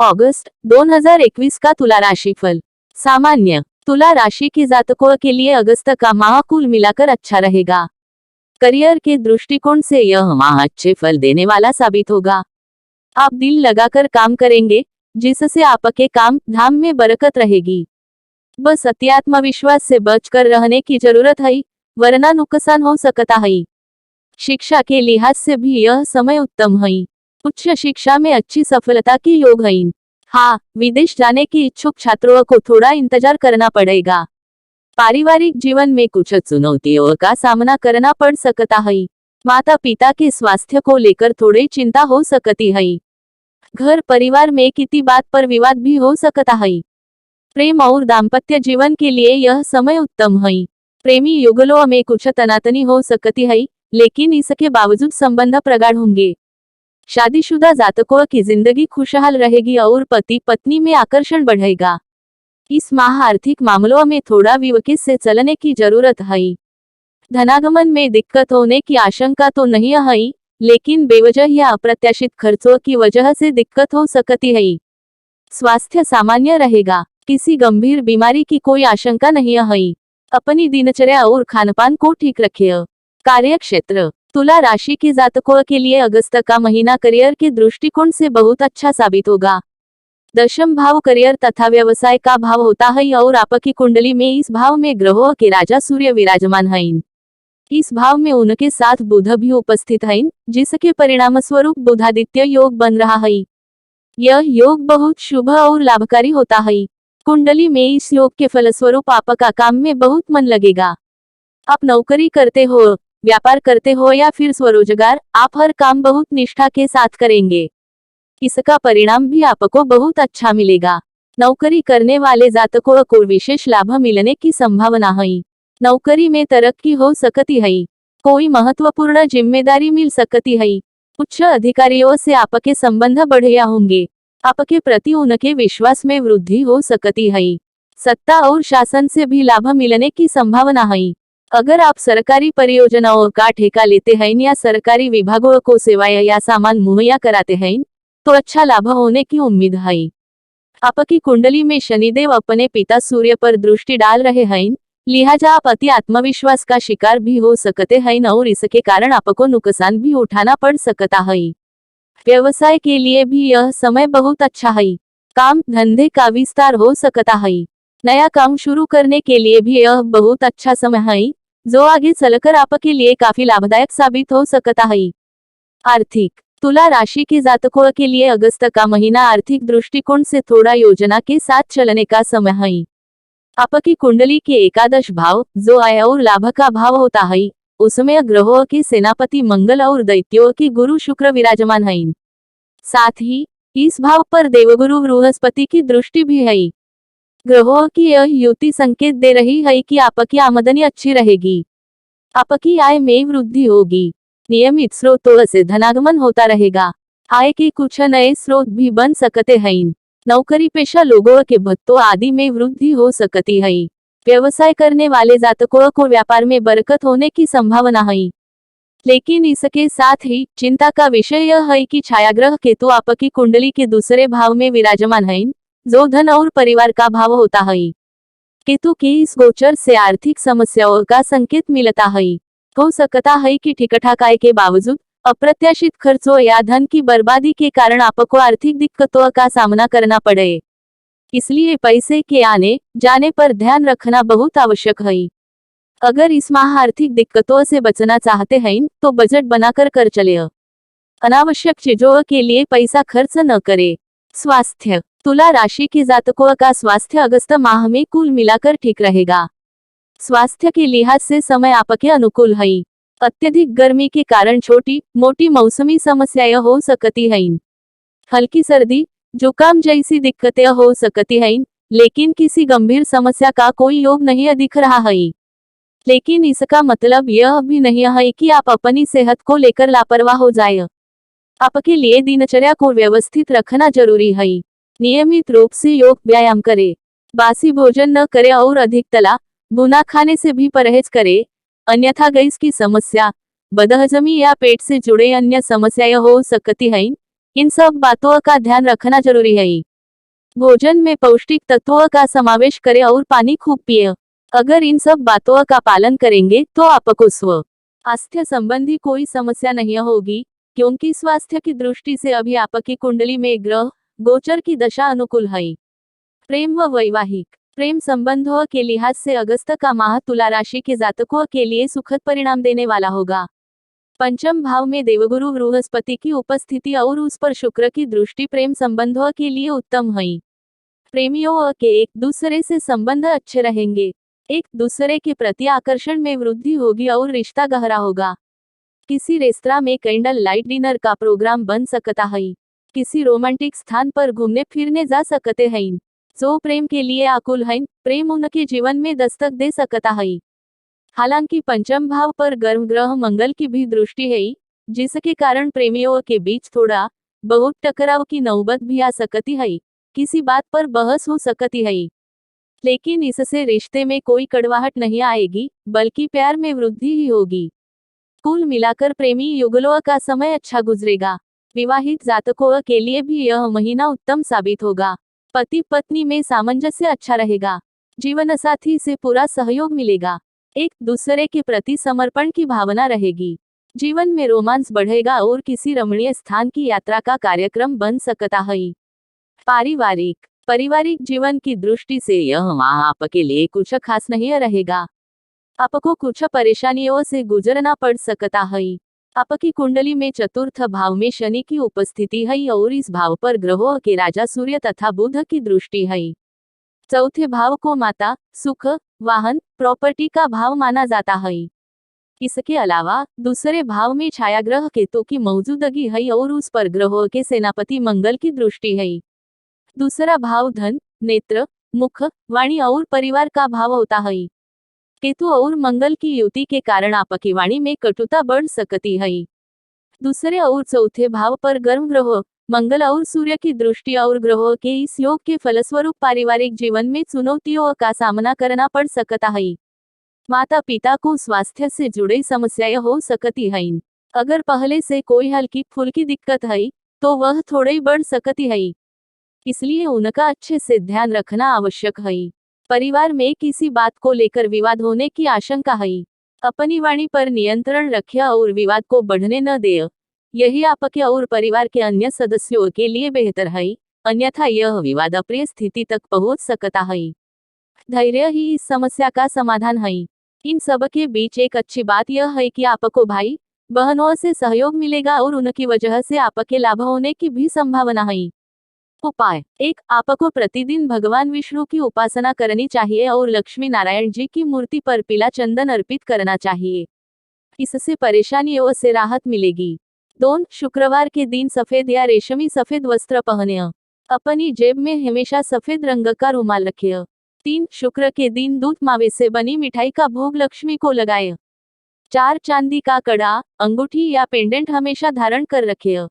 अगस्त 2021 का तुला राशिफल। सामान्य तुला राशि के जातकों के लिए अगस्त का माह कुल मिलाकर अच्छा रहेगा। करियर के दृष्टिकोण से यह माह अच्छे फल देने वाला साबित होगा। आप दिल लगाकर काम करेंगे, जिससे आपके काम धाम में बरकत रहेगी। बस अति आत्मविश्वास से बचकर रहने की जरूरत है, वरना नुकसान हो सकता है। शिक्षा के लिहाज से भी यह समय उत्तम है। उच्च शिक्षा में अच्छी सफलता की योग है। हाँ, विदेश जाने की इच्छुक छात्रों को थोड़ा इंतजार करना पड़ेगा। पारिवारिक जीवन में कुछ चुनौतियों का सामना करना पड़ सकता है। माता पिता के स्वास्थ्य को लेकर थोड़ी चिंता हो सकती है। घर परिवार में किसी बात पर विवाद भी हो सकता है। प्रेम और दाम्पत्य जीवन के लिए यह समय उत्तम है। प्रेमी युगलों में कुछ तनातनी हो सकती है, लेकिन इसके बावजूद संबंध प्रगाढ़ होंगे। शादीशुदा जातकों की जिंदगी खुशहाल रहेगी और पति पत्नी में आकर्षण बढ़ेगा। इस माह आर्थिक मामलों में थोड़ा विवेक से चलने की जरूरत है। धनागमन में दिक्कत होने की आशंका तो नहीं है, लेकिन बेवजह या अप्रत्याशित खर्चों की वजह से दिक्कत हो सकती है। स्वास्थ्य सामान्य रहेगा, किसी गंभीर बीमारी की कोई आशंका नहीं है। अपनी दिनचर्या और खानपान को ठीक रखिए। कार्यक्षेत्र तुला राशि के जातकों के लिए अगस्त का महीना करियर के दृष्टिकोण से बहुत अच्छा साबित होगा। दशम भाव करियर तथा व्यवसाय का भाव होता है और आपकी कुंडली में इस भाव में ग्रहों के राजा सूर्य विराजमान है। इस भाव में उनके साथ बुध भी उपस्थित है, जिसके परिणाम स्वरूप बुधादित्य योग बन रहा है। यह योग बहुत शुभ और लाभकारी होता है। कुंडली में इस योग के फलस्वरूप आपका काम में बहुत मन लगेगा। आप नौकरी करते हो, व्यापार करते हो या फिर स्वरोजगार, आप हर काम बहुत निष्ठा के साथ करेंगे। इसका परिणाम भी आपको बहुत अच्छा मिलेगा। नौकरी करने वाले जातकों को विशेष लाभ मिलने की संभावना है। नौकरी में तरक्की हो सकती है। कोई महत्वपूर्ण जिम्मेदारी मिल सकती है। उच्च अधिकारियों से आपके संबंध बढ़िया होंगे। आपके प्रति उनके विश्वास में वृद्धि हो सकती है। सत्ता और शासन से भी लाभ मिलने की संभावना है। अगर आप सरकारी परियोजनाओं का ठेका लेते हैं या सरकारी विभागों को सेवाएं या सामान मुहैया कराते हैं, तो अच्छा लाभ होने की उम्मीद है। आपकी कुंडली में शनिदेव अपने पिता सूर्य पर दृष्टि डाल रहे हैं, लिहाजा आप अति आत्मविश्वास का शिकार भी हो सकते हैं और इसके कारण आपको नुकसान भी उठाना पड़ सकता है। व्यवसाय के लिए भी यह समय बहुत अच्छा है। काम धंधे का विस्तार हो सकता है। नया काम शुरू करने के लिए भी यह बहुत अच्छा समय है, जो आगे चलकर आपके लिए काफी लाभदायक साबित हो सकता है। आर्थिक तुला राशि के जातकों के लिए अगस्त का महीना आर्थिक दृष्टिकोण से थोड़ा योजना के साथ चलने का समय है। आपकी कुंडली के एकादश भाव, जो आय और लाभ का भाव होता है, उसमें ग्रहों के सेनापति मंगल और दैत्यों की गुरु शुक्र विराजमान है। साथ ही इस भाव पर देवगुरु बृहस्पति की दृष्टि भी है। ग्रहों की यह युति संकेत दे रही है कि आपकी आमदनी अच्छी रहेगी। आपकी आय में वृद्धि होगी। नियमित स्रोतों से धनागमन होता रहेगा। आय के कुछ नए स्रोत भी बन सकते हैं। नौकरी पेशा लोगों के भत्तों आदि में वृद्धि हो सकती है। व्यवसाय करने वाले जातकों को व्यापार में बरकत होने की संभावना है। लेकिन इसके साथ ही चिंता का विषय यह है कि छायाग्रह केतु आपकी कुंडली के दूसरे भाव में विराजमान है, जो धन और परिवार का भाव होता है। केतु के इस गोचर से आर्थिक समस्याओं का संकेत मिलता है। हो सकता है कि ठीक-ठाक आय के बावजूद अप्रत्याशित खर्चों या धन की बर्बादी के कारण आपको आर्थिक दिक्कतों का सामना करना पड़े। इसलिए पैसे के आने जाने पर ध्यान रखना बहुत आवश्यक है। अगर इस माह आर्थिक दिक्कतों से बचना चाहते हैं, तो बजट बनाकर कर चले। अनावश्यक चीजों के लिए पैसा खर्च न करें। स्वास्थ्य तुला राशि के जातकों का स्वास्थ्य अगस्त माह में कुल मिलाकर ठीक रहेगा। स्वास्थ्य के लिहाज से समय आपके अनुकूल है। अत्यधिक गर्मी के कारण छोटी मोटी मौसमी समस्याएं हो सकती हैं। हल्की सर्दी जुकाम जैसी दिक्कतें हो सकती हैं, लेकिन किसी गंभीर समस्या का कोई योग नहीं दिख रहा है। लेकिन इसका मतलब यह भी नहीं है कि आप अपनी सेहत को लेकर लापरवाह हो जाए। आपके लिए दिनचर्या को व्यवस्थित रखना जरूरी है। नियमित रूप से योग व्यायाम करें। बासी भोजन न करें और अधिक तला भुना खाने से भी परहेज करें, अन्यथा गैस की समस्या, बदहजमी या पेट से जुड़े अन्य समस्याएं हो सकती हैं। इन सब बातों का ध्यान रखना जरूरी है। भोजन में पौष्टिक तत्वों का समावेश करें और पानी खूब पिए। अगर इन सब बातों का पालन करेंगे तो आपको स्वास्थ्य संबंधी कोई समस्या नहीं होगी, क्योंकि स्वास्थ्य की दृष्टि से अभी आपकी कुंडली में ग्रह गोचर की दशा अनुकूल है। प्रेम व वैवाहिक प्रेम संबंधों के लिहाज से अगस्त का माह तुला राशि के जातकों के लिए सुखद परिणाम देने वाला होगा। पंचम भाव में देवगुरु बृहस्पति की उपस्थिति और उस पर शुक्र की दृष्टि प्रेम संबंधों के लिए उत्तम है। प्रेमियों के एक दूसरे से संबंध अच्छे रहेंगे, एक दूसरे के प्रति आकर्षण में वृद्धि होगी और रिश्ता गहरा होगा। किसी रेस्तरां में कैंडल लाइट डिनर का प्रोग्राम बन सकता है। किसी रोमांटिक स्थान पर घूमने फिरने जा सकते हैं। जो प्रेम के लिए आकुल है, प्रेम उनके जीवन में दस्तक दे सकता है। हालांकि पंचम भाव पर गर्म ग्रह मंगल की भी दृष्टि है, जिसके कारण प्रेमियों के बीच थोड़ा बहुत टकराव की नौबत भी आ सकती है। किसी बात पर बहस हो सकती है, लेकिन इससे रिश्ते में कोई कड़वाहट नहीं आएगी, बल्कि प्यार में वृद्धि ही होगी। कुल मिलाकर प्रेमी युगलों का समय अच्छा गुजरेगा। विवाहित जातकों के लिए भी यह महीना उत्तम साबित होगा। पति पत्नी में सामंजस्य अच्छा रहेगा। जीवन साथी से पूरा सहयोग मिलेगा। एक दूसरे के प्रति समर्पण की भावना रहेगी। जीवन में रोमांस बढ़ेगा और किसी रमणीय स्थान की यात्रा का कार्यक्रम बन सकता है। पारिवारिक जीवन की दृष्टि से यह माह आपके लिए कुछ खास नहीं रहेगा। आपको कुछ परेशानियों से गुजरना पड़ सकता है। आपकी कुंडली में चतुर्थ भाव में शनि की उपस्थिति है और इस भाव पर ग्रहों के राजा सूर्य तथा बुध की दृष्टि है। चौथे भाव को माता, सुख, वाहन, प्रॉपर्टी का भाव माना जाता है। इसके अलावा दूसरे भाव में छायाग्रह केतु की मौजूदगी है और उस पर ग्रहों के सेनापति मंगल की दृष्टि है। दूसरा भाव धन, नेत्र, मुख, वाणी और परिवार का भाव होता है। केतु और मंगल की युति के कारण आपकी वाणी में कटुता बढ़ सकती है। दूसरे और चौथे भाव पर गर्म ग्रह मंगल और सूर्य की दृष्टि और ग्रहों के इस योग के फलस्वरूप पारिवारिक जीवन में चुनौतियों का सामना करना पड़ सकता है। माता पिता को स्वास्थ्य से जुड़ी समस्याएं हो सकती हैं। अगर पहले से कोई हल्की फुल्की दिक्कत है, तो वह थोड़ी बढ़ सकती है, इसलिए उनका अच्छे से ध्यान रखना आवश्यक है। परिवार में किसी बात को लेकर विवाद होने की आशंका है। अपनी वाणी पर नियंत्रण रखें और विवाद को बढ़ने न दें। यही आपके और परिवार के अन्य सदस्यों के लिए बेहतर है, अन्यथा यह विवाद अप्रिय स्थिति तक पहुंच सकता है। धैर्य ही इस समस्या का समाधान है। इन सब के बीच एक अच्छी बात यह है कि आपको भाई बहनों से सहयोग मिलेगा और उनकी वजह से आपके लाभ होने की भी संभावना है। उपाय 1. आपको प्रतिदिन भगवान विष्णु की उपासना करनी चाहिए और लक्ष्मी नारायण जी की मूर्ति पर पीला चंदन अर्पित करना चाहिए। इससे परेशानियों से राहत मिलेगी। 2. शुक्रवार के दिन सफेद या रेशमी सफेद वस्त्र पहने। अपनी जेब में हमेशा सफेद रंग का रुमाल रखें। 3. शुक्र के दिन दूध मावे से बनी मिठाई का भोग लक्ष्मी को लगाएं। 4. चांदी का कड़ा, अंगूठी या पेंडेंट हमेशा धारण कर रखें।